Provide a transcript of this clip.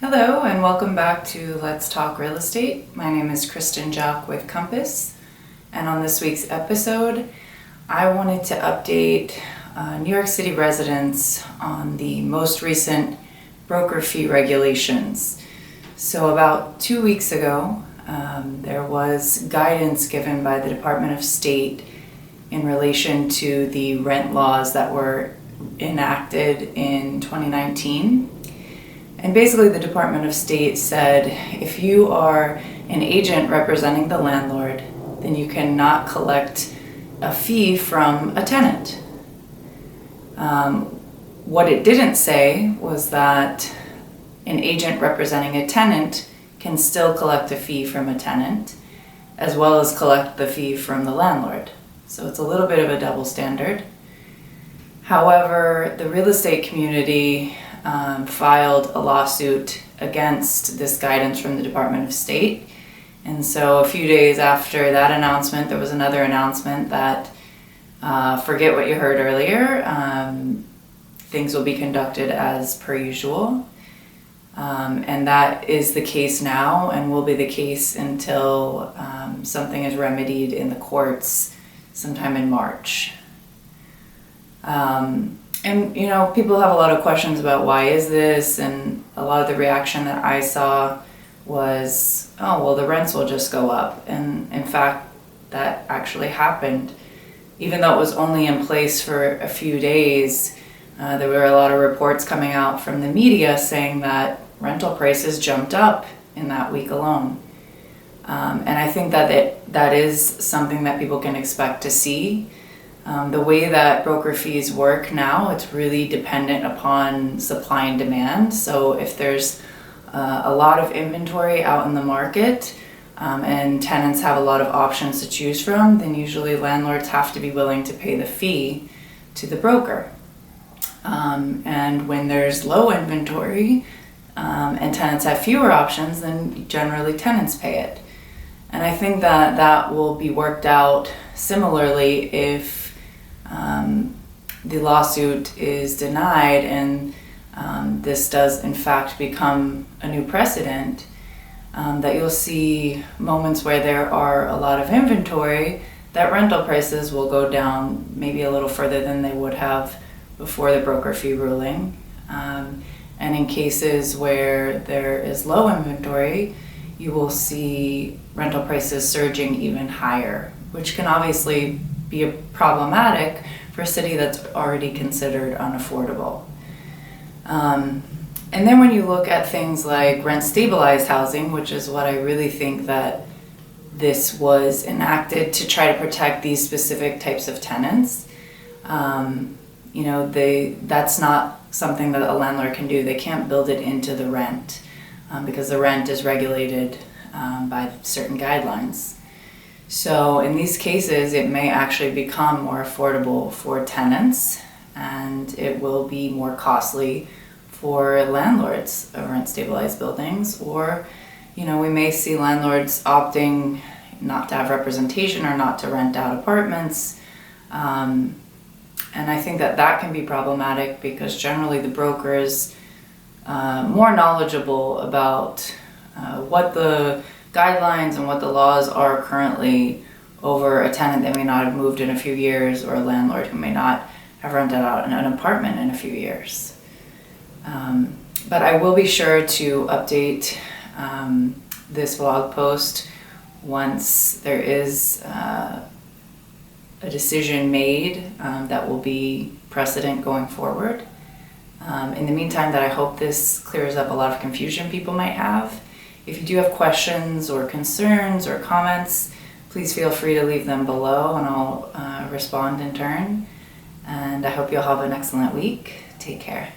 Hello and welcome back to Let's Talk Real Estate. My name is Kristen Jock with Compass, and on this week's episode I wanted to update New York City residents on the most recent broker fee regulations. So about 2 weeks ago there was guidance given by the Department of State in relation to the rent laws that were enacted in 2019. And basically the Department of State said if you are an agent representing the landlord, then you cannot collect a fee from a tenant. What it didn't say was that an agent representing a tenant can still collect a fee from a tenant, as well as collect the fee from the landlord. So it's a little bit of a double standard. However, the real estate community filed a lawsuit against this guidance from the Department of State. And so a few days after that announcement, there was another announcement that forget what you heard earlier. Things will be conducted as per usual. And that is the case now and will be the case until something is remedied in the courts sometime in March. And you know, people have a lot of questions about why is this, and a lot of the reaction that I saw was, oh, well, the rents will just go up. And in fact, that actually happened. Even though it was only in place for a few days, there were a lot of reports coming out from the media saying that rental prices jumped up in that week alone. And I think that is something that people can expect to see. The way that broker fees work now, it's really dependent upon supply and demand. So if there's a lot of inventory out in the market and tenants have a lot of options to choose from, then usually landlords have to be willing to pay the fee to the broker. And when there's low inventory and tenants have fewer options, then generally tenants pay it. And I think that will be worked out similarly if the lawsuit is denied and this does in fact become a new precedent, that you'll see moments where there are a lot of inventory that rental prices will go down maybe a little further than they would have before the broker fee ruling. And in cases where there is low inventory, you will see rental prices surging even higher, which can obviously be problematic for a city that's already considered unaffordable. And then when you look at things like rent stabilized housing, which is what I really think that this was enacted to try to protect these specific types of tenants, that's not something that a landlord can do. They can't build it into the rent because the rent is regulated by certain guidelines. So in these cases, it may actually become more affordable for tenants, and it will be more costly for landlords of rent-stabilized buildings. Or, we may see landlords opting not to have representation or not to rent out apartments. And I think that can be problematic because generally the broker is more knowledgeable about what the guidelines and what the laws are currently over a tenant that may not have moved in a few years, or a landlord who may not have rented out an apartment in a few years. But I will be sure to update this blog post once there is a decision made that will be precedent going forward. In the meantime, I hope this clears up a lot of confusion people might have. If you do have questions or concerns or comments, please feel free to leave them below and I'll respond in turn. And I hope you'll have an excellent week. Take care.